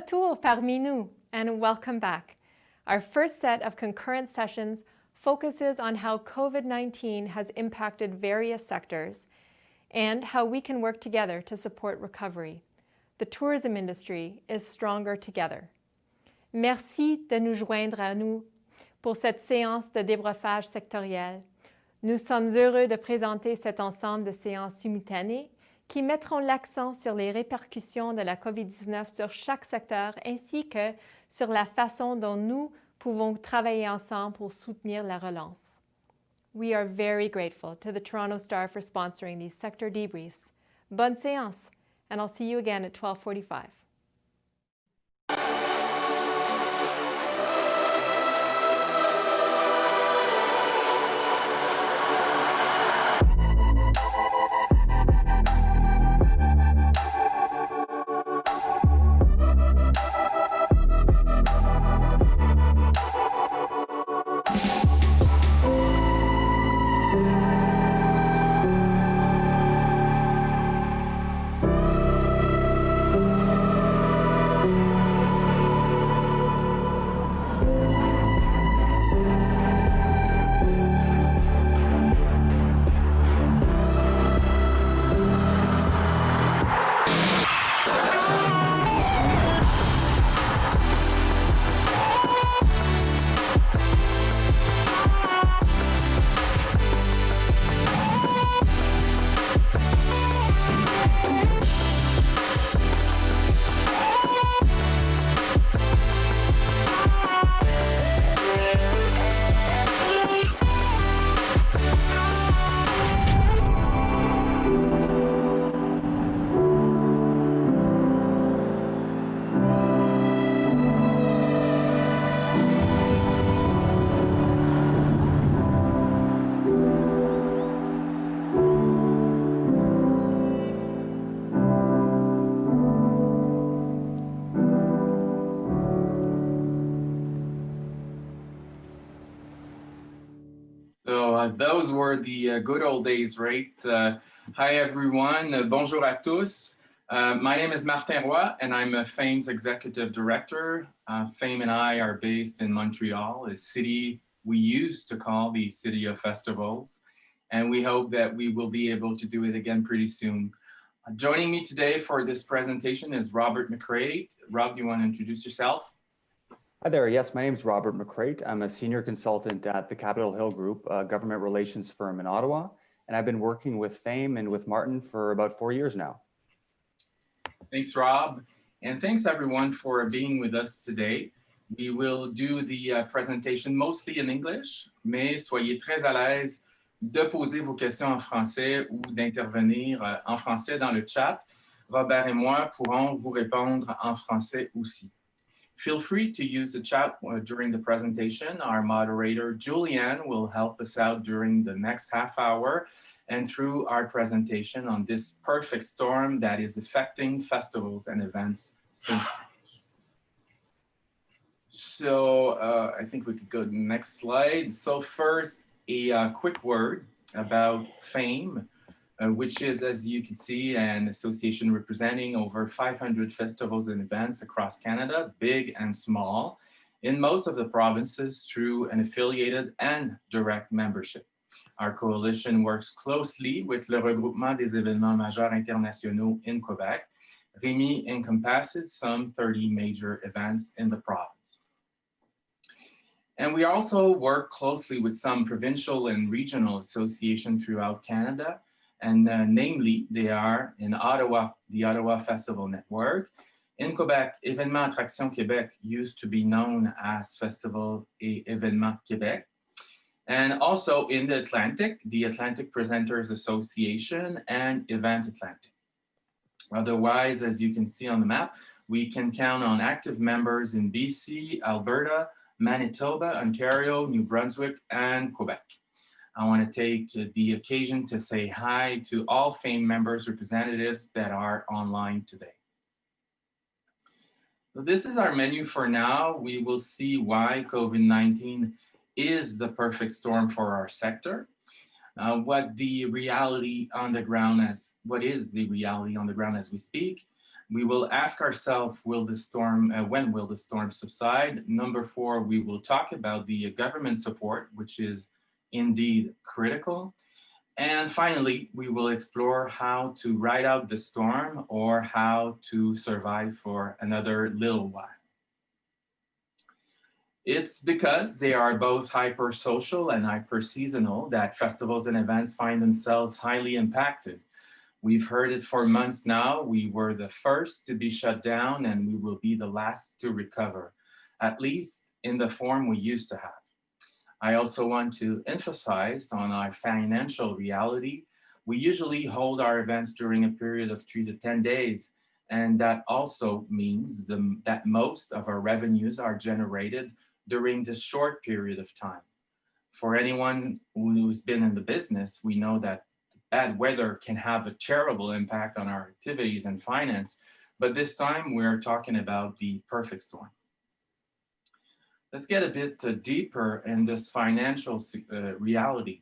retour parmi nous, and welcome back. Our first set of concurrent sessions focuses on how COVID-19 has impacted various sectors and how we can work together to support recovery. The tourism industry is stronger together. Merci de nous joindre à nous pour cette séance de débriefage sectoriel. Nous sommes heureux de présenter cet ensemble de séances simultanées qui mettront l'accent sur les répercussions de la COVID-19 sur chaque secteur ainsi que sur la façon dont nous pouvons travailler ensemble pour soutenir la relance. We are very grateful to the Toronto Star for sponsoring these sector debriefs. Bonne séance, and I'll see you again at 12:45. Those were the good old days, right? Hi, everyone. Bonjour à tous. My name is Martin Roy, and I'm a FAME's Executive Director. FAME and I are based in Montreal, a city we used to call the City of Festivals, and we hope that we will be able to do it again pretty soon. Joining me today for this presentation is Robert McCrae. Rob, you want to introduce yourself? Hi there. Yes, my name is Robert McCrae. I'm a senior consultant at the Capitol Hill Group, a government relations firm in Ottawa, and I've been working with FAME and with Martin for about 4 years now. Thanks, Rob. And thanks, everyone, for being with us today. We will do the presentation mostly in English, mais soyez très à l'aise de poser vos questions en français ou d'intervenir en français dans le chat. Robert et moi pourrons vous répondre en français aussi. Feel free to use the chat during the presentation. Our moderator, Julianne, will help us out during the next half hour and through our presentation on this perfect storm that is affecting festivals and events since. So I think we could go to the next slide. So first, a quick word about FAME. Which is, as you can see, an association representing over 500 festivals and events across Canada, big and small, in most of the provinces through an affiliated and direct membership. Our coalition works closely with le regroupement des événements majeurs internationaux in Quebec. REMI encompasses some 30 major events in the province. And we also work closely with some provincial and regional associations throughout Canada. And namely, they are in Ottawa, the Ottawa Festival Network. In Quebec, Événements Attraction Québec used to be known as Festival et Événements Québec. And also in the Atlantic Presenters Association and Event Atlantic. Otherwise, as you can see on the map, we can count on active members in BC, Alberta, Manitoba, Ontario, New Brunswick, and Quebec. I want to take the occasion to say hi to all FAME members, representatives that are online today. So this is our menu for now. We will see why COVID-19 is the perfect storm for our sector. What is the reality on the ground as we speak, We will ask ourselves, when will the storm subside? Number 4, we will talk about the government support, which is indeed critical. And finally, we will explore how to ride out the storm or how to survive for another little while. It's because they are both hyper-social and hyper-seasonal that festivals and events find themselves highly impacted. We've heard it for months now. We were the first to be shut down and we will be the last to recover, at least in the form we used to have. I also want to emphasize on our financial reality. We usually hold our events during a period of 3 to 10 days, and that also means that most of our revenues are generated during this short period of time. For anyone who's been in the business, we know that bad weather can have a terrible impact on our activities and finance, but this time we're talking about the perfect storm. Let's get a bit deeper in this financial reality.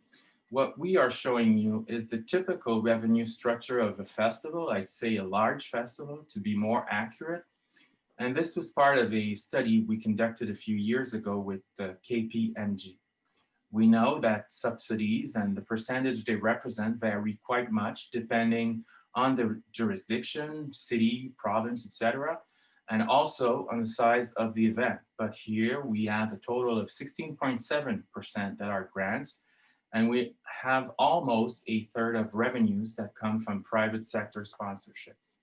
What we are showing you is the typical revenue structure of a festival, I'd say a large festival to be more accurate. And this was part of a study we conducted a few years ago with KPMG. We know that subsidies and the percentage they represent vary quite much depending on the jurisdiction, city, province, etc., and also on the size of the event. But here we have a total of 16.7% that are grants, and we have almost a third of revenues that come from private sector sponsorships.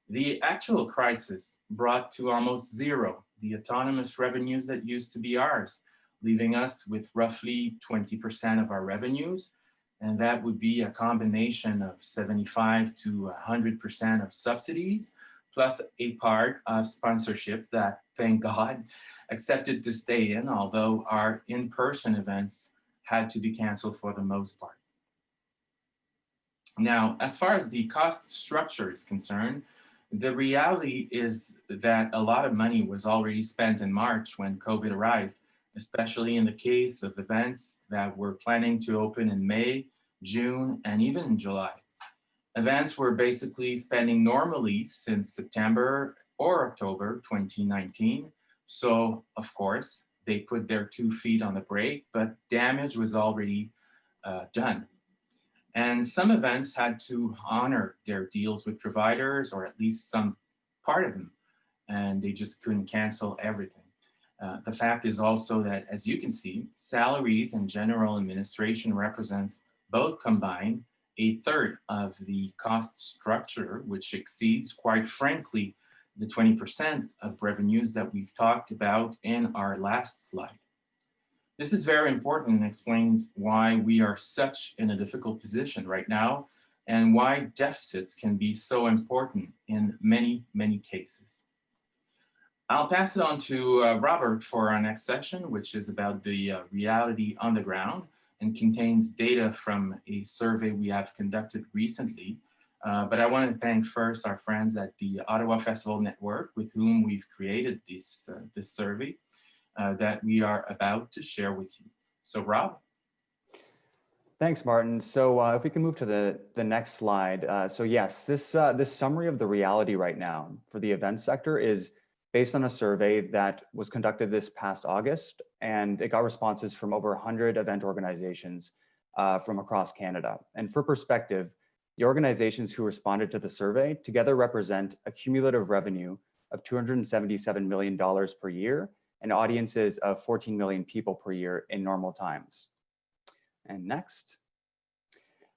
The actual crisis brought to almost zero the autonomous revenues that used to be ours, leaving us with roughly 20% of our revenues. And that would be a combination of 75 to 100% of subsidies, plus a part of sponsorship that, thank God, accepted to stay in, although our in-person events had to be canceled for the most part. Now, as far as the cost structure is concerned, the reality is that a lot of money was already spent in March when COVID arrived, especially in the case of events that were planning to open in May, June, and even in July. Events were basically spending normally since September or October 2019. So, of course, they put their 2 feet on the brake, but damage was already done. And some events had to honor their deals with providers, or at least some part of them, and they just couldn't cancel everything. The fact is also that, as you can see, salaries and general administration represent both combined a third of the cost structure, which exceeds, quite frankly, the 20% of revenues that we've talked about in our last slide. This is very important and explains why we are such in a difficult position right now and why deficits can be so important in many, many cases. I'll pass it on to Robert for our next session, which is about the reality on the ground and contains data from a survey we have conducted recently. But I want to thank first our friends at the Ottawa Festival Network with whom we've created this survey that we are about to share with you. So Rob? Thanks, Martin. So if we can move to the next slide. So yes, this summary of the reality right now for the event sector is based on a survey that was conducted this past August, and it got responses from over 100 event organizations from across Canada. And for perspective, the organizations who responded to the survey together represent a cumulative revenue of $277 million per year and audiences of 14 million people per year in normal times. And next.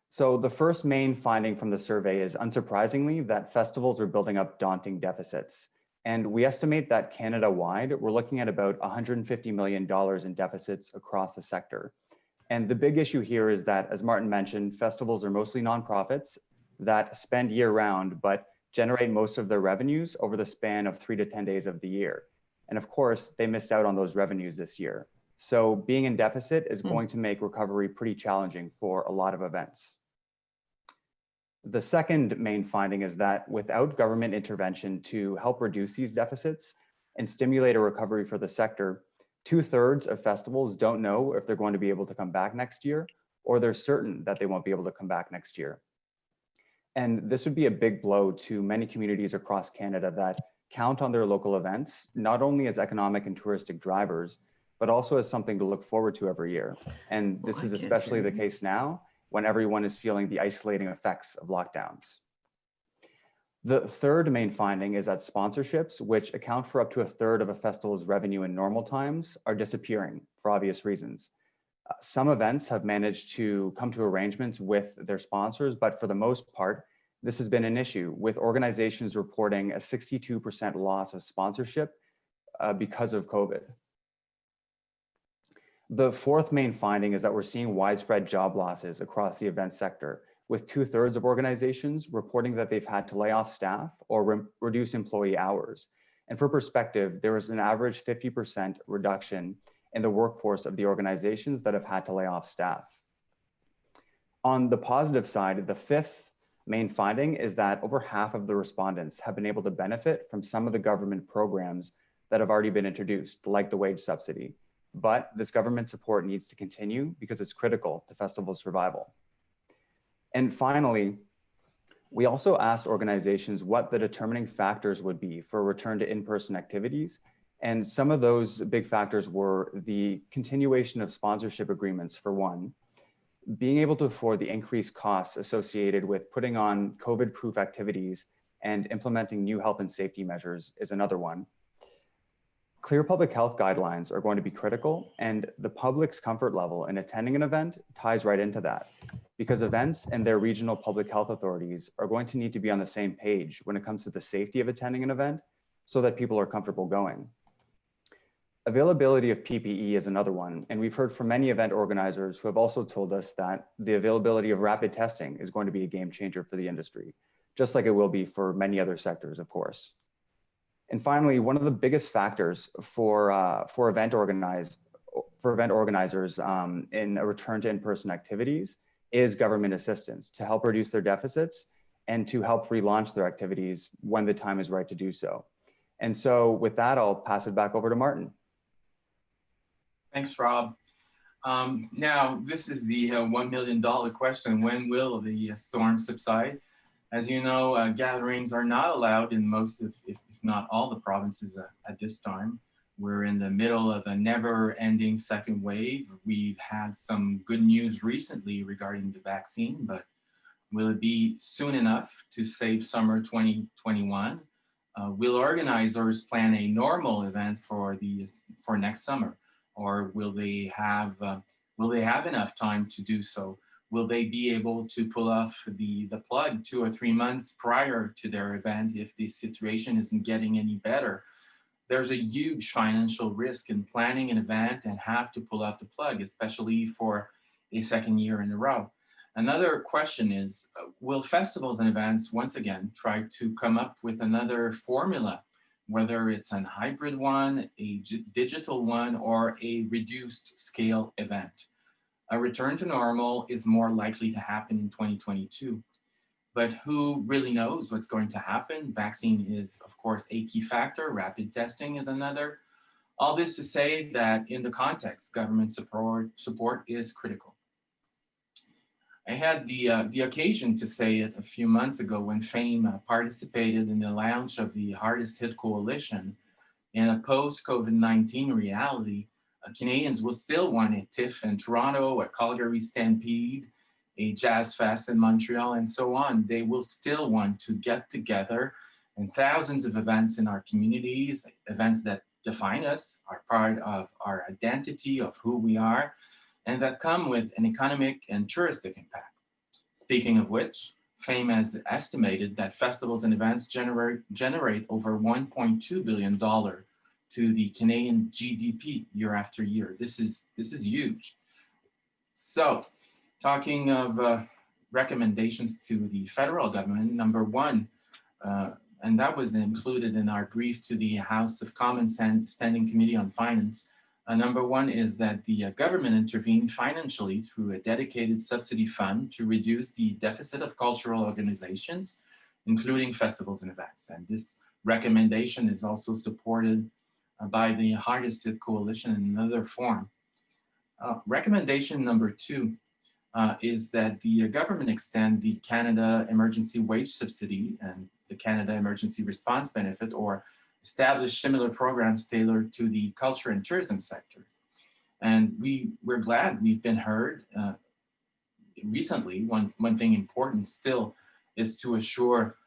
So the first main finding from the survey is, unsurprisingly, that festivals are building up daunting deficits. And we estimate that Canada-wide, we're looking at about $150 million in deficits across the sector. And the big issue here is that, as Martin mentioned, festivals are mostly nonprofits that spend year-round, but generate most of their revenues over the span of 3 to 10 days of the year. And of course, they missed out on those revenues this year. So being in deficit is going to make recovery pretty challenging for a lot of events. The second main finding is that without government intervention to help reduce these deficits and stimulate a recovery for the sector, 2/3 of festivals don't know if they're going to be able to come back next year, or they're certain that they won't be able to come back next year. And this would be a big blow to many communities across Canada that count on their local events, not only as economic and touristic drivers, but also as something to look forward to every year. And this is especially the case now when everyone is feeling the isolating effects of lockdowns. The third main finding is that sponsorships, which account for up to a third of a festival's revenue in normal times, are disappearing for obvious reasons. Some events have managed to come to arrangements with their sponsors, but for the most part, this has been an issue, with organizations reporting a 62% loss of sponsorship because of COVID. The fourth main finding is that we're seeing widespread job losses across the event sector, with 2/3 of organizations reporting that they've had to lay off staff or reduce employee hours. And for perspective, there was an average 50% reduction in the workforce of the organizations that have had to lay off staff. On the positive side, the fifth main finding is that over half of the respondents have been able to benefit from some of the government programs that have already been introduced, like the wage subsidy. But this government support needs to continue because it's critical to festival survival. And finally, we also asked organizations what the determining factors would be for a return to in-person activities. And some of those big factors were the continuation of sponsorship agreements for one, being able to afford the increased costs associated with putting on COVID-proof activities and implementing new health and safety measures is another one. Clear public health guidelines are going to be critical, and the public's comfort level in attending an event ties right into that, because events and their regional public health authorities are going to need to be on the same page when it comes to the safety of attending an event so that people are comfortable going. Availability of PPE is another one, and we've heard from many event organizers who have also told us that the availability of rapid testing is going to be a game changer for the industry, just like it will be for many other sectors, of course. And finally, one of the biggest factors for event organizers in a return to in-person activities is government assistance to help reduce their deficits and to help relaunch their activities when the time is right to do so. And so with that, I'll pass it back over to Martin. Thanks, Rob. Now, this is the $1 million question. When will the storm subside? As you know, gatherings are not allowed in most, if not all, the provinces at this time. We're in the middle of a never-ending second wave. We've had some good news recently regarding the vaccine, but will it be soon enough to save summer 2021? Will organizers plan a normal event for next summer, or will they have enough time to do so? Will they be able to pull off the plug 2 or 3 months prior to their event if the situation isn't getting any better? There's a huge financial risk in planning an event and have to pull off the plug, especially for a second year in a row. Another question is, will festivals and events once again try to come up with another formula, whether it's a hybrid one, a digital one, or a reduced scale event? A return to normal is more likely to happen in 2022. But who really knows what's going to happen? Vaccine is, of course, a key factor. Rapid testing is another. All this to say that in the context, government support is critical. I had the occasion to say it a few months ago when FAME participated in the launch of the Hardest Hit Coalition. In a post-COVID-19 reality, Canadians will still want a TIFF in Toronto, a Calgary Stampede, a Jazz Fest in Montreal, and so on. They will still want to get together, and thousands of events in our communities, events that define us, are part of our identity, of who we are, and that come with an economic and touristic impact. Speaking of which, FAME has estimated that festivals and events generate over $1.2 billion to the Canadian GDP year after year. This is huge. So, talking of recommendations to the federal government, number one, and that was included in our brief to the House of Commons Standing Committee on Finance. Number one is that the government intervene financially through a dedicated subsidy fund to reduce the deficit of cultural organizations, including festivals and events. And this recommendation is also supported by the Hardest Hit Coalition in another form. Recommendation number two, is that the government extend the Canada Emergency Wage Subsidy and the Canada Emergency Response Benefit, or establish similar programs tailored to the culture and tourism sectors. And we're glad we've been heard. Recently, one thing important still is to ensure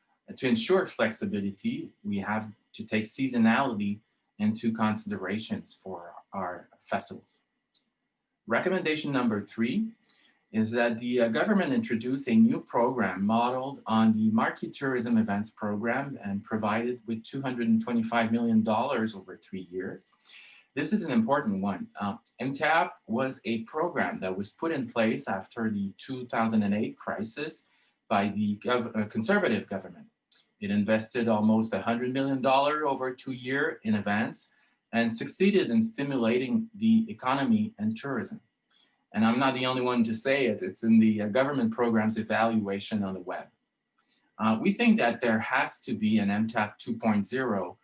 flexibility. We have to take seasonality into considerations for our festivals. Recommendation number 3 is that the government introduce a new program modeled on the Marquee Tourism Events Program and provided with $225 million over 3 years. This is an important one. MTAP was a program that was put in place after the 2008 crisis by the conservative government. It invested almost $100 million over 2 years in events and succeeded in stimulating the economy and tourism. And I'm not the only one to say it. It's in the government program's evaluation on the web. We think that there has to be an MTAP 2.0.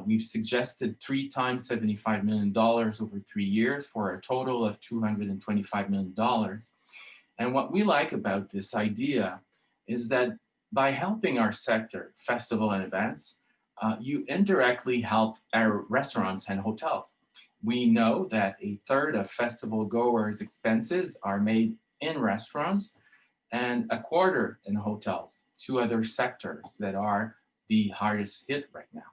We've suggested 3 times $75 million over 3 years for a total of $225 million. And what we like about this idea is that by helping our sector, festival and events, you indirectly help our restaurants and hotels. We know that a third of festival goers' expenses are made in restaurants and a quarter in hotels, 2 other sectors that are the hardest hit right now.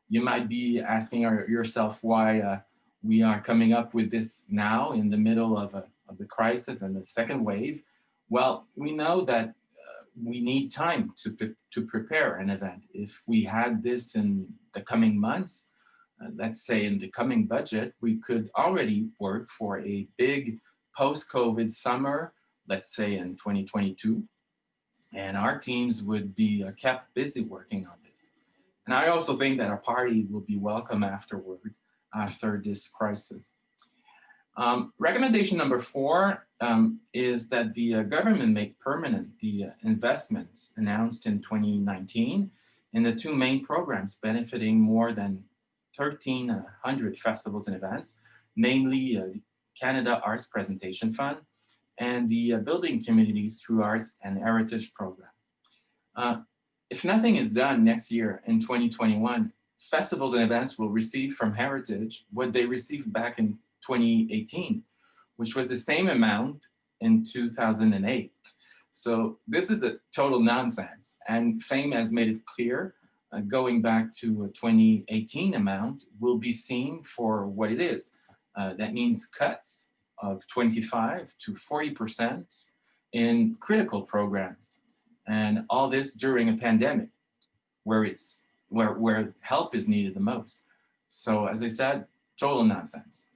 You might be asking yourself why we are coming up with this now in the middle of the crisis and the second wave. Well, we know that we need time to prepare an event. If we had this in the coming months, let's say in the coming budget, we could already work for a big post-COVID summer, let's say in 2022, and our teams would be kept busy working on this. And I also think that our party will be welcome afterward, after this crisis. Recommendation number 4 is that the government make permanent the investments announced in 2019 in the 2 main programs benefiting more than 1,300 festivals and events, namely Canada Arts Presentation Fund and the Building Communities Through Arts and Heritage Program. If nothing is done next year in 2021, festivals and events will receive from Heritage what they received back in 2018, which was the same amount in 2008. So this is a total nonsense, and FAME has made it clear going back to a 2018 amount will be seen for what it is. That means cuts of 25 to 40% in critical programs. And all this during a pandemic where help is needed the most. So as I said, total nonsense.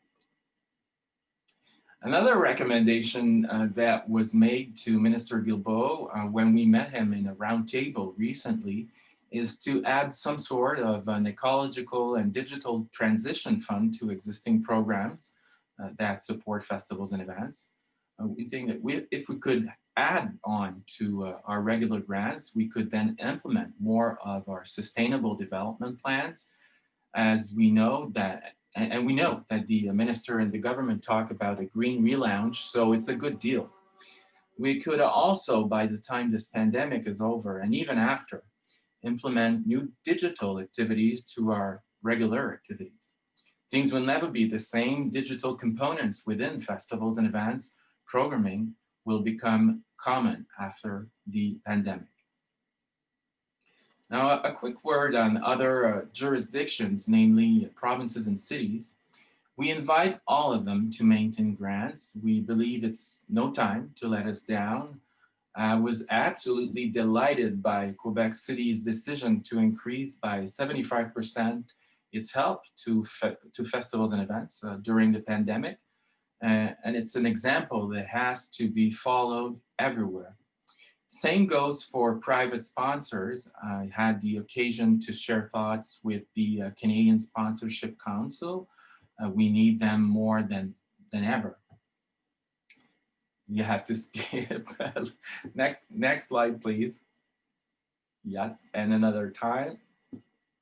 Another recommendation that was made to Minister Guilbeault when we met him in a roundtable recently is to add some sort of an ecological and digital transition fund to existing programs that support festivals and events. We think that if we could add on to our regular grants, we could then implement more of our sustainable development plans, as we know that, and we know that the minister and the government talk about a green relaunch, so it's a good deal. We could also, by the time this pandemic is over, and even after, implement new digital activities to our regular activities. Things will never be the same. Digital components within festivals and events programming will become common after the pandemic. Now, a quick word on other jurisdictions, namely provinces and cities. We invite all of them to maintain grants. We believe it's no time to let us down. I was absolutely delighted by Quebec City's decision to increase by 75% its help to festivals and events during the pandemic. And it's an example that has to be followed everywhere. Same goes for private sponsors. I had the occasion to share thoughts with the Canadian Sponsorship Council. We need them more than ever. You have to skip. Next slide, please. Yes, and another time.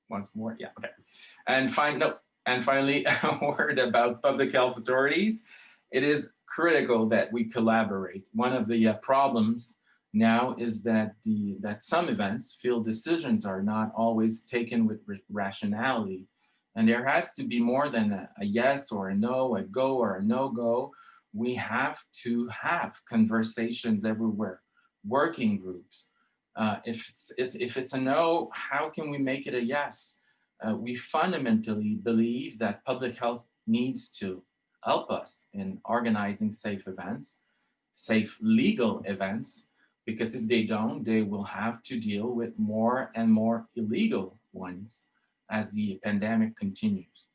Once more, yeah, okay. And finally, a word about public health authorities. it is critical that we collaborate. One of the problems now is that some events field decisions are not always taken with rationality, and there has to be more than a yes or a no, a go or a no go. We have to have conversations everywhere, working groups. If it's a no, how can we make it a yes? We fundamentally believe that public health needs to help us in organizing safe events, safe legal events, because if they don't, they will have to deal with more and more illegal ones as the pandemic continues.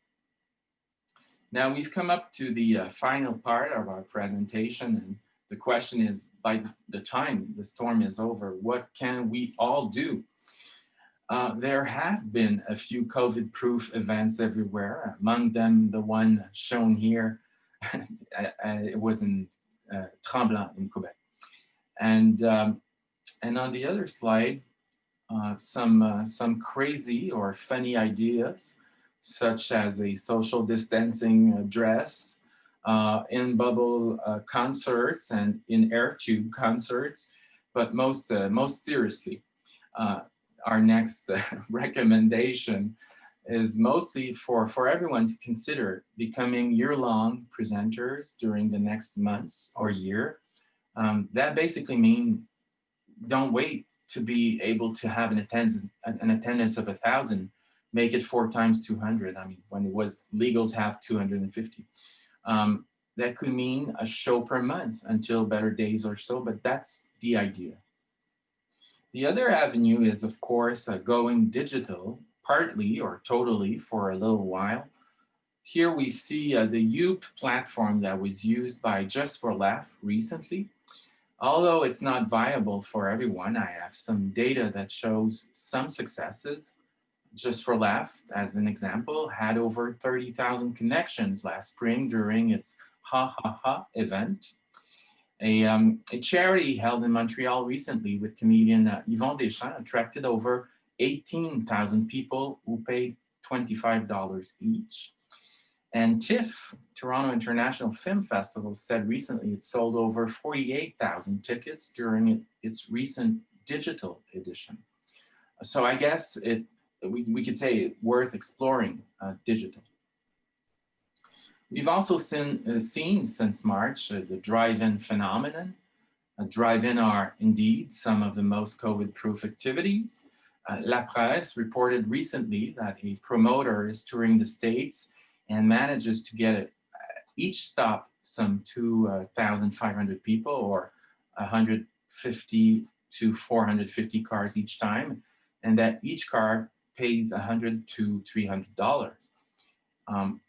Now we've come up to the final part of our presentation, and the question is, by the time the storm is over, what can we all do? There have been a few COVID-proof events everywhere, among them the one shown here. It was in Tremblant in Quebec. And on the other slide, some crazy or funny ideas, such as a social distancing dress, in bubble concerts and in air tube concerts. But most seriously, our next recommendation is mostly for everyone to consider becoming year-long presenters during the next months or year. That basically means don't wait to be able to have an attendance of 1,000, make it 4 times 200. I mean, when it was legal to have 250. That could mean a show per month until better days or so, but that's the idea. The other avenue is, of course, going digital, partly or totally for a little while. Here we see the Yoop platform that was used by Just for Laugh recently. Although it's not viable for everyone, I have some data that shows some successes. Just for Laugh, as an example, had over 30,000 connections last spring during its Ha Ha Ha event. A charity held in Montreal recently with comedian Yvon Deschamps attracted over 18,000 people who paid $25 each. And TIFF, Toronto International Film Festival, said recently it sold over 48,000 tickets during its recent digital edition. So I guess we could say it's worth exploring digital. We've also seen since March the drive-in phenomenon. Drive-in are indeed some of the most COVID-proof activities. La Presse reported recently that a promoter is touring the States and manages to get each stop some 2,500 people or 150 to 450 cars each time, and that each car pays $100 to $300.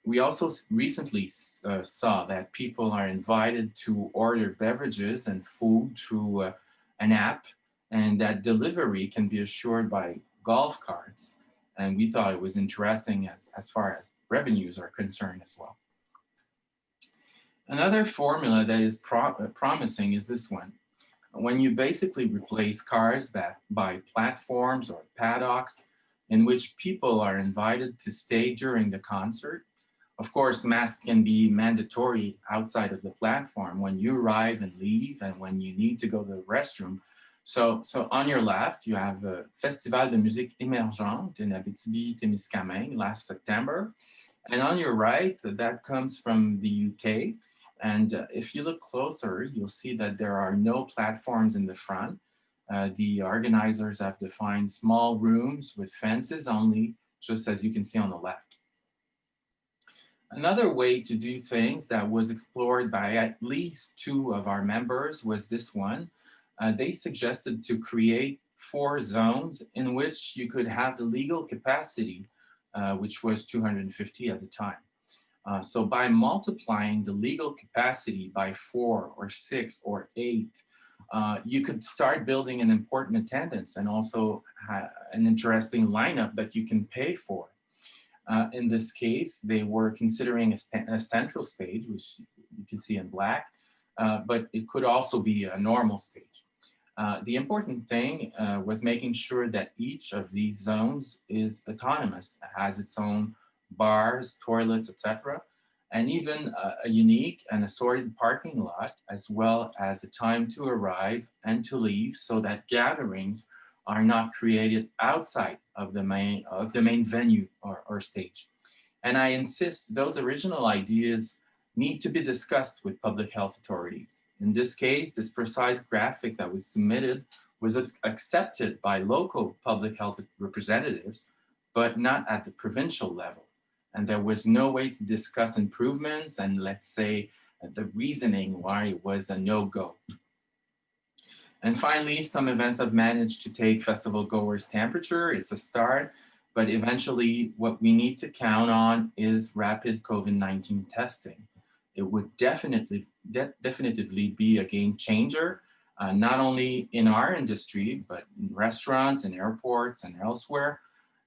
We also recently saw that people are invited to order beverages and food through an app, and that delivery can be assured by golf carts. And we thought it was interesting as far as revenues are concerned as well. Another formula that is promising is this one. When you basically replace cars by platforms or paddocks in which people are invited to stay during the concert. Of course, masks can be mandatory outside of the platform when you arrive and leave and when you need to go to the restroom. So on your left, you have a Festival de Musique Émergente in Abitibi-Témiscamingue last September. And on your right, that comes from the UK. And if you look closer, you'll see that there are no platforms in the front. The organizers have defined small rooms with fences only, just as you can see on the left. Another way to do things that was explored by at least 2 of our members was this one. They suggested to create 4 zones in which you could have the legal capacity, which was 250 at the time. So by multiplying the legal capacity by 4 or 6 or 8, you could start building an important attendance and also an interesting lineup that you can pay for. In this case, they were considering a central stage, which you can see in black, but it could also be a normal stage. The important thing was making sure that each of these zones is autonomous, has its own bars, toilets, etc. and even a unique and assorted parking lot, as well as the time to arrive and to leave, so that gatherings are not created outside of the main venue or stage. And I insist those original ideas need to be discussed with public health authorities. In this case, this precise graphic that was submitted was accepted by local public health representatives, but not at the provincial level. And there was no way to discuss improvements and, let's say, the reasoning why it was a no-go. And finally, some events have managed to take festival goers' temperature. It's a start, but eventually what we need to count on is rapid COVID-19 testing. It would definitively be a game changer, not only in our industry, but in restaurants and airports and elsewhere.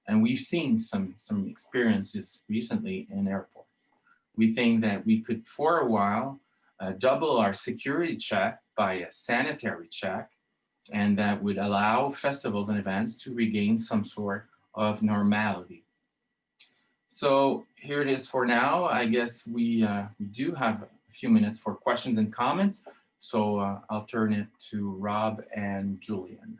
And we've seen some experiences recently in airports. We think that we could, for a while, double our security check by a sanitary check, and that would allow festivals and events to regain some sort of normality. So here it is for now. I guess we do have a few minutes for questions and comments. So I'll turn it to Rob and Julian.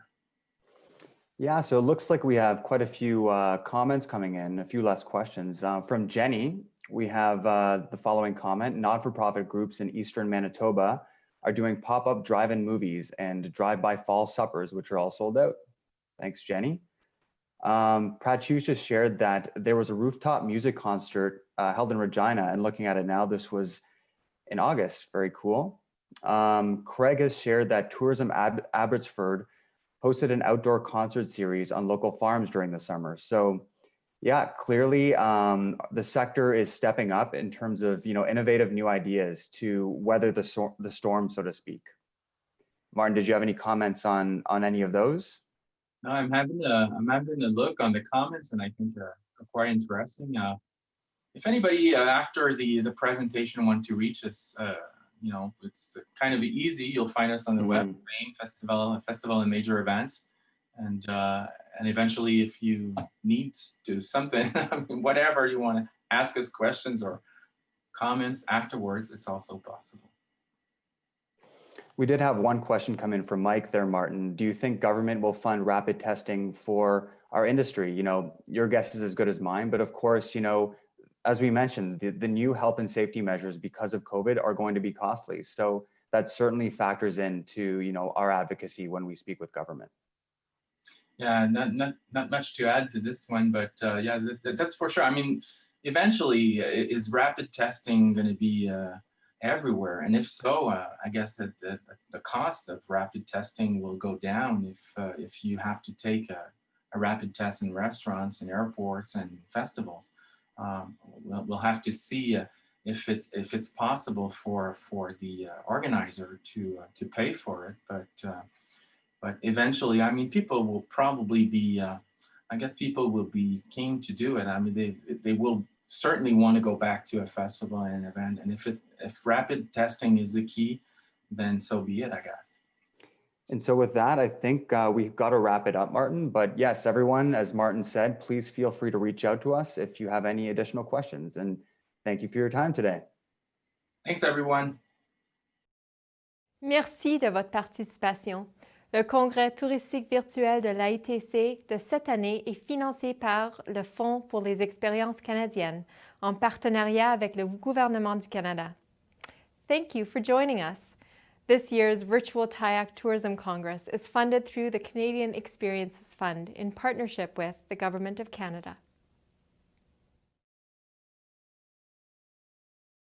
Yeah, so it looks like we have quite a few comments coming in, a few less questions. From Jenny, we have the following comment: not-for-profit groups in Eastern Manitoba are doing pop-up drive-in movies and drive-by fall suppers, which are all sold out. Thanks, Jenny. Pratyusha shared that there was a rooftop music concert held in Regina, and looking at it now, this was in August. Very cool. Craig has shared that Tourism Abbotsford hosted an outdoor concert series on local farms during the summer. So yeah, clearly the sector is stepping up in terms of, innovative new ideas to weather the storm, so to speak. Martin, did you have any comments on any of those? No, I'm having a look on the comments, and I think they're quite interesting. If anybody after the presentation want to reach us, it's kind of easy. You'll find us on the web, Fame Festival and Major Events, and eventually, if you need to do something, whatever you want to ask us questions or comments afterwards, it's also possible. We did have one question come in from Mike there, Martin. Do you think government will fund rapid testing for our industry? Your guess is as good as mine, but of course, as we mentioned, the new health and safety measures because of COVID are going to be costly. So that certainly factors into, our advocacy when we speak with government. Yeah, not much to add to this one, but yeah, that's for sure. I mean, eventually, is rapid testing going to be everywhere? And if so, I guess that the cost of rapid testing will go down if you have to take a rapid test in restaurants and airports and festivals. We'll have to see if it's possible for the organizer to pay for it, but eventually, I mean, people will probably be. I guess people will be keen to do it. I mean, they will certainly want to go back to a festival and an event, and if rapid testing is the key, then so be it, I guess. And so with that, I think we've got to wrap it up, Martin. But yes, everyone, as Martin said, please feel free to reach out to us if you have any additional questions. And thank you for your time today. Thanks, everyone. Merci de votre participation. Le congrès touristique virtuel de l'AITC de cette année est financé par le Fonds pour les expériences canadiennes en partenariat avec le gouvernement du Canada. Thank you for joining us. This year's virtual TIAC Tourism Congress is funded through the Canadian Experiences Fund in partnership with the Government of Canada.